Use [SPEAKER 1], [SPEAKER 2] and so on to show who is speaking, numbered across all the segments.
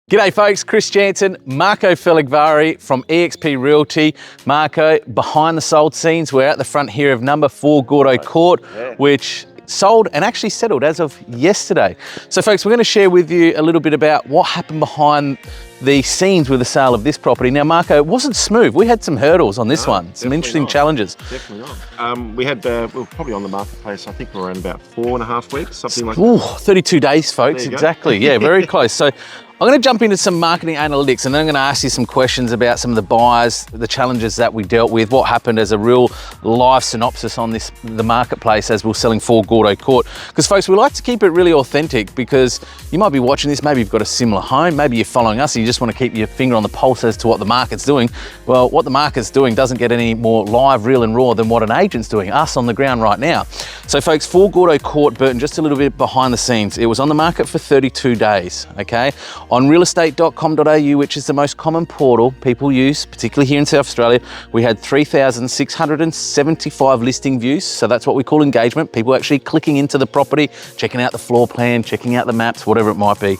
[SPEAKER 1] G'day folks, Chris Jansen, Marco Feligvari from eXp Realty. Marco, behind the sold scenes, we're at the front here of number 4 Gordo Court, which sold and actually settled as of yesterday. So folks, we're going to share with you a little bit about what happened behind the scenes with the sale of this property. Now Marco, it wasn't smooth. We had some hurdles on this one, some interesting challenges.
[SPEAKER 2] Definitely not. We were probably on the marketplace, I think we were around about 4.5 weeks, something like
[SPEAKER 1] that. 32 days, folks, exactly. Yeah, very close. So I'm going to jump into some marketing analytics and then I'm going to ask you some questions about some of the buyers, the challenges that we dealt with, what happened as a real live synopsis on the marketplace as we're selling 4 Gordo Court. Because folks, we like to keep it really authentic because you might be watching this, maybe you've got a similar home, maybe you're following us and you just want to keep your finger on the pulse as to what the market's doing. Well, what the market's doing doesn't get any more live, real and raw than what an agent's doing, us on the ground right now. So folks, 4 Gordo Court, Burton, just a little bit behind the scenes. It was on the market for 32 days, okay? On realestate.com.au, which is the most common portal people use, particularly here in South Australia, we had 3,675 listing views. So that's what we call engagement. People actually clicking into the property, checking out the floor plan, checking out the maps, whatever it might be.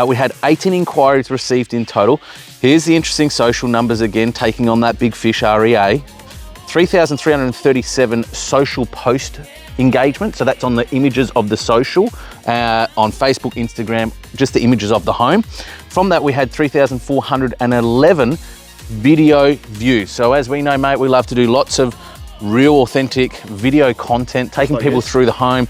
[SPEAKER 1] We had 18 inquiries received in total. Here's the interesting social numbers again, taking on that big fish REA. 3,337 social post engagement, so that's on the images of the social, on Facebook, Instagram, just the images of the home. From that we had 3,411 video views. So as we know, mate, we love to do lots of real authentic video content, taking people through the home.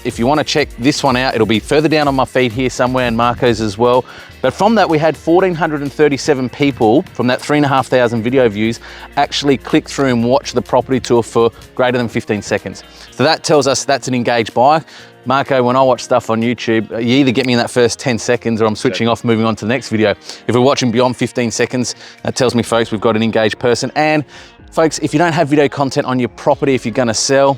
[SPEAKER 1] If you want to check this one out, it'll be further down on my feed here somewhere and Marco's as well. But from that we had 1,437 people from that 3,500 video views actually click through and watch the property tour for greater than 15 seconds. So that tells us that's an engaged buyer. Marco, when I watch stuff on YouTube, you either get me in that first 10 seconds or I'm switching off, moving on to the next video. If we're watching beyond 15 seconds, that tells me, folks, we've got an engaged person. And folks, if you don't have video content on your property, if you're gonna sell,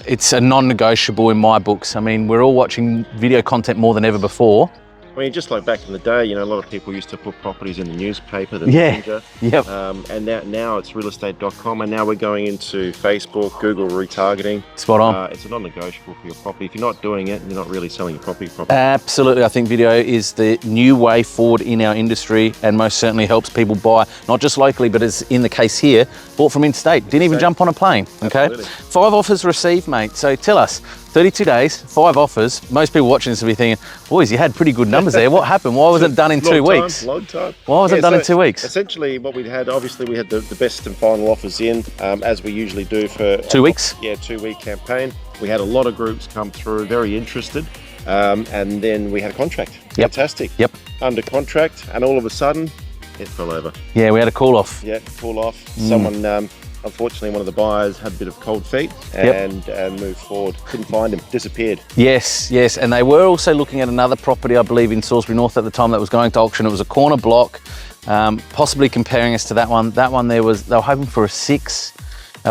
[SPEAKER 1] it's a non-negotiable in my books. I mean, we're all watching video content more than ever before.
[SPEAKER 2] I mean, just like back in the day, you know, a lot of people used to put properties in the newspaper, the messenger. And now it's realestate.com, and now we're going into Facebook, Google retargeting.
[SPEAKER 1] Spot on.
[SPEAKER 2] It's a non-negotiable for your property. If you're not doing it, you're not really selling your property properly.
[SPEAKER 1] Absolutely. I think video is the new way forward in our industry and most certainly helps people buy, not just locally, but as in the case here, bought from interstate. Didn't even jump on a plane, okay? Absolutely. 5 offers received, mate. So tell us, 32 days, 5 offers. Most people watching this will be thinking, boys, you had pretty good numbers there. What happened? Why wasn't it done in 2 weeks?
[SPEAKER 2] Long time.
[SPEAKER 1] Why wasn't it done in 2 weeks?
[SPEAKER 2] Essentially what we had, obviously we had the best and final offers in, as we usually do for
[SPEAKER 1] 2 weeks.
[SPEAKER 2] Yeah, 2-week campaign. We had a lot of groups come through, very interested. And then we had a contract.
[SPEAKER 1] Yep.
[SPEAKER 2] Fantastic.
[SPEAKER 1] Yep.
[SPEAKER 2] Under contract, and all of a sudden, it fell over.
[SPEAKER 1] Yeah, we had a call off.
[SPEAKER 2] Yeah, call off. Someone, unfortunately, one of the buyers had a bit of cold feet and moved forward. Couldn't find him, disappeared.
[SPEAKER 1] Yes, yes. And they were also looking at another property, I believe, in Salisbury North at the time that was going to auction. It was a corner block, possibly comparing us to that one. That one they were hoping for a 6.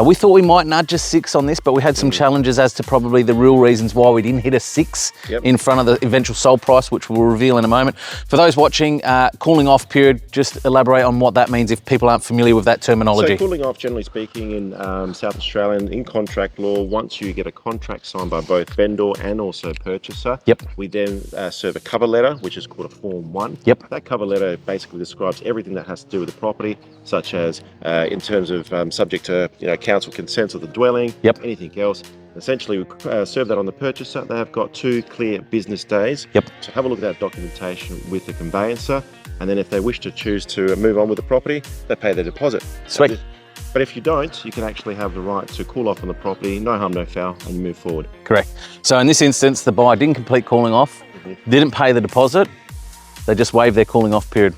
[SPEAKER 1] We thought we might nudge a 6 on this, but we had some challenges as to probably the real reasons why we didn't hit a 6 in front of the eventual sold price, which we'll reveal in a moment. For those watching, cooling off period, just elaborate on what that means if people aren't familiar with that terminology.
[SPEAKER 2] So cooling off, generally speaking, in South Australia, in contract law, once you get a contract signed by both vendor and also purchaser, we then serve a cover letter, which is called a Form 1. That cover letter basically describes everything that has to do with the property, such as in terms of subject to council consent of the dwelling, anything else. Essentially, we serve that on the purchaser. They have got 2 clear business days. So have a look at that documentation with the conveyancer, and then if they wish to choose to move on with the property, they pay their deposit.
[SPEAKER 1] Sweet.
[SPEAKER 2] But if you don't, you can actually have the right to call off on the property, no harm, no foul, and you move forward.
[SPEAKER 1] Correct. So in this instance, the buyer didn't complete calling off, didn't pay the deposit, they just waived their calling off period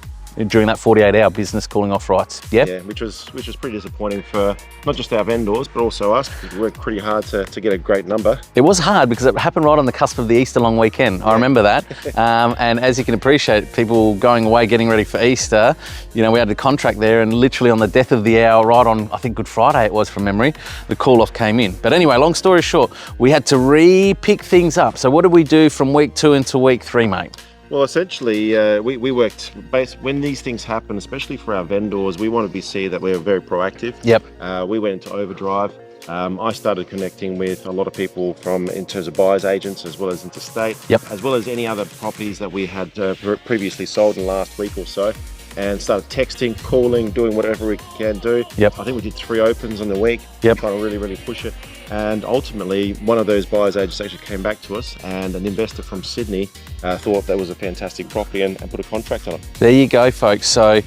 [SPEAKER 1] during that 48-hour business calling off rights. Yeah,
[SPEAKER 2] which was pretty disappointing for not just our vendors, but also us, because we worked pretty hard to get a great number.
[SPEAKER 1] It was hard because it happened right on the cusp of the Easter long weekend. I remember that. And as you can appreciate, people going away, getting ready for Easter, we had the contract there, and literally on the death of the hour, right on, I think Good Friday it was from memory, the call off came in. But anyway, long story short, we had to re-pick things up. So what did we do from week 2 into week 3, mate?
[SPEAKER 2] Well, essentially, we worked when these things happen, especially for our vendors. We want to see that we're very proactive.
[SPEAKER 1] Yep.
[SPEAKER 2] We went into overdrive. I started connecting with a lot of people in terms of buyers agents as well as interstate, as well as any other properties that we had previously sold in the last week or so, and started texting, calling, doing whatever we can do. I think we did 3 opens in the week, trying to really push it. And ultimately, one of those buyers agents actually came back to us, and an investor from Sydney thought that was a fantastic property and put a contract on it.
[SPEAKER 1] There you go, folks. So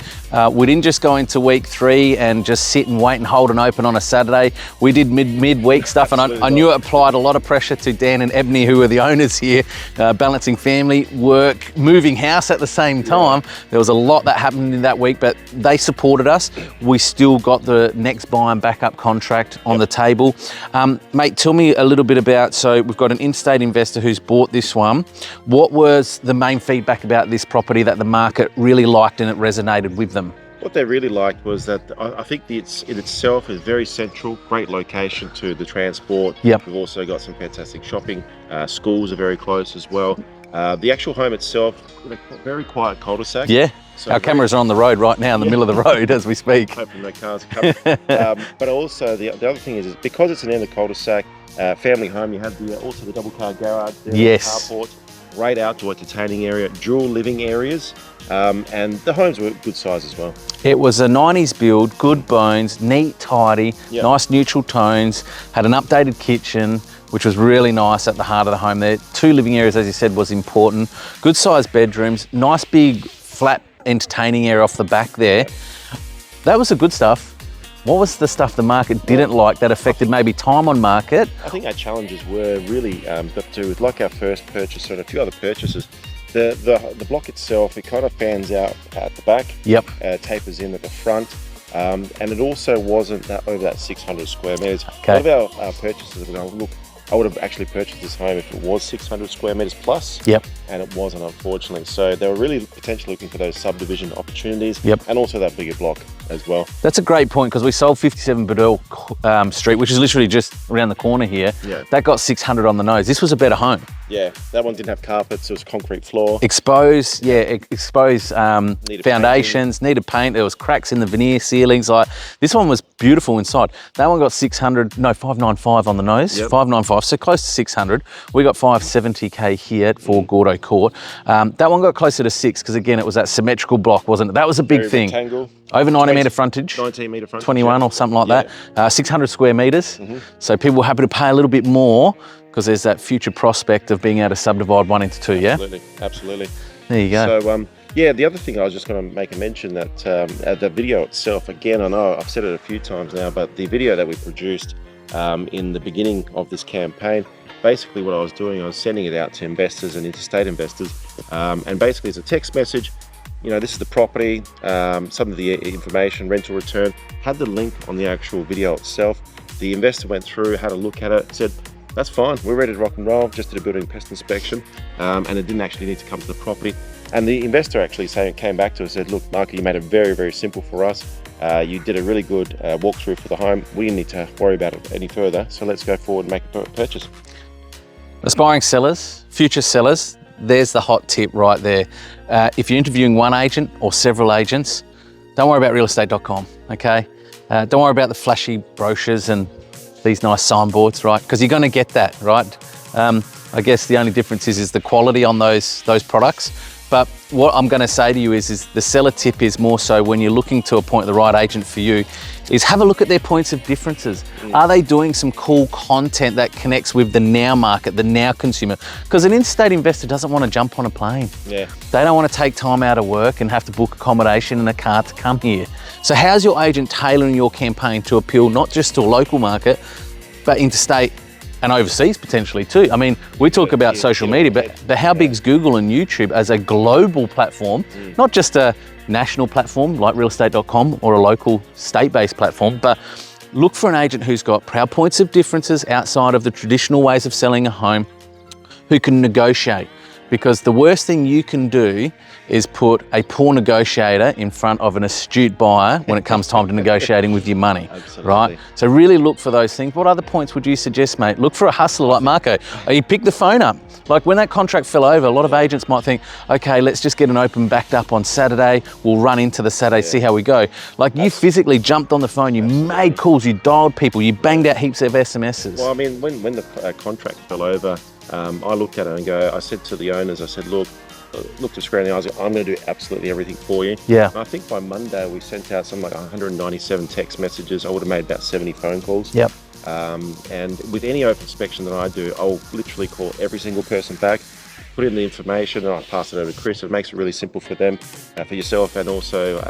[SPEAKER 1] we didn't just go into week 3 and just sit and wait and hold an open on a Saturday. We did midweek stuff, and I knew it applied a lot of pressure to Dan and Ebony, who are the owners here, balancing family, work, moving house at the same time. There was a lot that happened in that week, but they supported us. We still got the next buy and backup contract on the table. Mate, tell me a little bit about, so we've got an in-state investor who's bought this one. What was the main feedback about this property that the market really liked and it resonated with them?
[SPEAKER 2] What they really liked was that I think it itself is very central, great location to the transport. We've also got some fantastic shopping. Schools are very close as well. The actual home itself, a very quiet cul-de-sac. So our cameras are on the road right now in the middle of the road as we speak. Hopefully no cars are coming. But also the other thing is because it's an end of cul-de-sac, family home, you have also the double car garage there, carport, great outdoor entertaining area, dual living areas, and the homes were good size as well. It
[SPEAKER 1] was a 90s build, good bones, neat, tidy, nice neutral tones, had an updated kitchen, which was really nice at the heart of the home there. 2 living areas, as you said, was important. Good sized bedrooms, nice big flat entertaining area off the back there. That was the good stuff. What was the stuff the market didn't like that affected maybe time on market?
[SPEAKER 2] I think our challenges were really got to do with, like our first purchase and a few other purchases, the block itself, it kind of fans out at the back, tapers in at the front, and it also wasn't over that 600 square meters. A lot of our purchases were going, look, I would have actually purchased this home if it was 600 square meters plus, and it wasn't, unfortunately. So they were really potentially looking for those subdivision opportunities, and also that bigger block as well.
[SPEAKER 1] That's a great point, because we sold 57 Bedell Street, which is literally just around the corner here. That got 600 on the nose. This was a better home.
[SPEAKER 2] That one didn't have carpets, it was concrete floor.
[SPEAKER 1] Exposed, exposed foundations, needed paint. There was cracks in the veneer ceilings. Like, this one was beautiful inside. That one got 595 on the nose, 595, so close to 600. We got 570K here for Gordo Court. That one got closer to 6, because again, it was that symmetrical block, wasn't it? That was a big thing.
[SPEAKER 2] Rectangle.
[SPEAKER 1] Over 90 metre frontage,
[SPEAKER 2] 19 metre frontage,
[SPEAKER 1] 21 or something like that, 600 square metres. So people were happy to pay a little bit more, because there's that future prospect of being able to subdivide 1 into 2,
[SPEAKER 2] Absolutely.
[SPEAKER 1] There you go.
[SPEAKER 2] So, the other thing I was just going to make a mention that the video itself, again, I know I've said it a few times now, but the video that we produced in the beginning of this campaign, basically what I was doing, I was sending it out to investors and interstate investors, and basically it's a text message. You know, this is the property, some of the information, rental return, had the link on the actual video itself. The investor went through, had a look at it, said, that's fine, we're ready to rock and roll, just did a building pest inspection, and it didn't actually need to come to the property. And the investor actually came back to us and said, look, Marco, you made it very, very simple for us. You did a really good walkthrough for the home. We didn't need to worry about it any further, so let's go forward and make a purchase.
[SPEAKER 1] Aspiring sellers, future sellers, there's the hot tip right there. If you're interviewing one agent or several agents, don't worry about realestate.com, okay? Don't worry about the flashy brochures and these nice signboards, right? Because you're gonna get that, right? I guess the only difference is the quality on those products. But what I'm gonna say to you is the seller tip is more so when you're looking to appoint the right agent for you, is have a look at their points of differences. Are they doing some cool content that connects with the now market, the now consumer? Because an interstate investor doesn't want to jump on a plane. They don't want to take time out of work and have to book accommodation and a car to come here. So how's your agent tailoring your campaign to appeal not just to a local market, but interstate and overseas potentially too? I mean, we talk about social media, but how big is Google and YouTube as a global platform, not just a national platform like realestate.com or a local state-based platform, but look for an agent who's got proud points of differences outside of the traditional ways of selling a home, who can negotiate. because the worst thing you can do is put a poor negotiator in front of an astute buyer when it comes time to negotiating with your money.
[SPEAKER 2] Absolutely.
[SPEAKER 1] Right? So really look for those things. What other points would you suggest, mate? Look for a hustler like Marco. You pick the phone up. Like when that contract fell over, a lot of agents might think, okay, let's just get an open backed up on Saturday. We'll run into the Saturday, see how we go. Like you physically jumped on the phone, you made calls, you dialed people, you banged out heaps of SMSs.
[SPEAKER 2] Well, I mean, when the contract fell over, I looked at it and go, I said to the owners, I said, looked at Square in the eyes, I'm going to do absolutely everything for you.
[SPEAKER 1] Yeah.
[SPEAKER 2] And I think by Monday we sent out something like 197 text messages. I would have made about 70 phone calls.
[SPEAKER 1] Yep.
[SPEAKER 2] And with any open inspection that I do, I'll literally call every single person back, put in the information, and I pass it over to Chris. It makes it really simple for them, for yourself, and also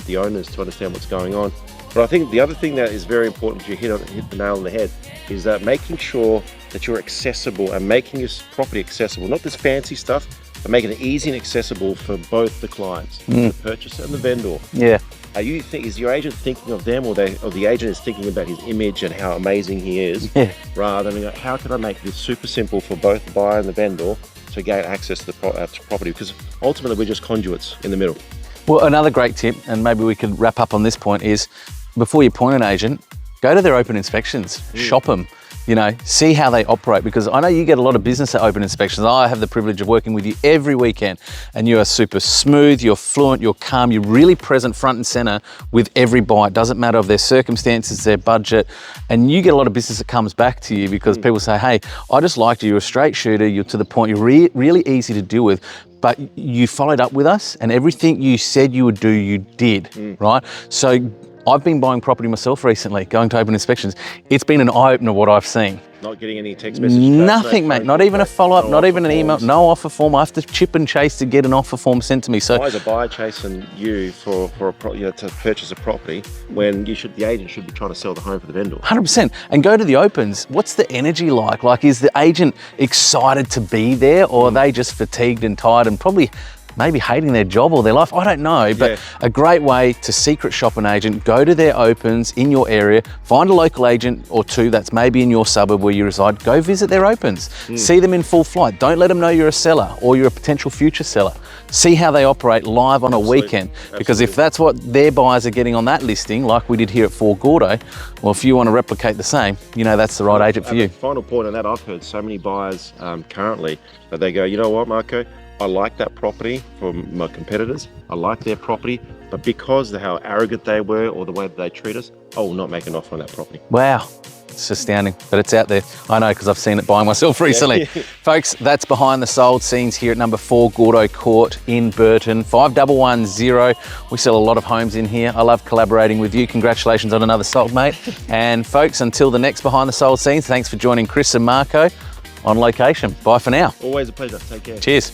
[SPEAKER 2] the owners to understand what's going on. But I think the other thing that is very important, you hit the nail on the head, is that making sure that you're accessible and making your property accessible, not this fancy stuff, but making it easy and accessible for both the clients, the purchaser and the vendor.
[SPEAKER 1] Yeah.
[SPEAKER 2] Is your agent thinking of them, or the agent is thinking about his image and how amazing he is, rather than how can I make this super simple for both the buyer and the vendor to gain access to the property? Because ultimately we're just conduits in the middle.
[SPEAKER 1] Well, another great tip, and maybe we could wrap up on this point, is before you appoint an agent, go to their open inspections, shop them. You know, see how they operate, because I know you get a lot of business at open inspections. I have the privilege of working with you every weekend, and you are super smooth, you're fluent, you're calm, you're really present front and center with every buyer. It doesn't matter of their circumstances, their budget, and you get a lot of business that comes back to you because people say, hey, I just liked you, you're a straight shooter, you're to the point, you're really easy to deal with, but you followed up with us and everything you said you would do, you did, right? So I've been buying property myself recently, going to open inspections. It's been an eye-opener what I've seen.
[SPEAKER 2] Not getting any text messages?
[SPEAKER 1] Nothing, mate. Not even a follow-up, not even an email, no offer form. I have to chip and chase to get an offer form sent to me. So
[SPEAKER 2] why is a buyer chasing you to purchase a property when the agent should be trying to sell the home for the vendor?
[SPEAKER 1] 100%. And go to the opens. What's the energy like? Like, is the agent excited to be there, or are they just fatigued and tired and probably maybe hating their job or their life? I don't know, but a great way to secret shop an agent, go to their opens in your area, find a local agent or two that's maybe in your suburb where you reside, go visit their opens, see them in full flight. Don't let them know you're a seller or you're a potential future seller. See how they operate live on a weekend, because if that's what their buyers are getting on that listing, like we did here at 4 Gordo, well, if you want to replicate the same, you know that's the right agent for you.
[SPEAKER 2] Final point on that, I've heard so many buyers currently that they go, you know what, Marco, I like that property from my competitors. I like their property, but because of how arrogant they were or the way that they treat us, I will not make an offer on that property.
[SPEAKER 1] Wow, it's astounding, but it's out there. I know, because I've seen it buying myself recently. Folks, that's behind the sold scenes here at number 4 Gordo Court in Burton, 5110. We sell a lot of homes in here. I love collaborating with you. Congratulations on another sold, mate. And folks, until the next behind the sold scenes, thanks for joining Chris and Marco on location. Bye for now.
[SPEAKER 2] Always a pleasure. Take care.
[SPEAKER 1] Cheers.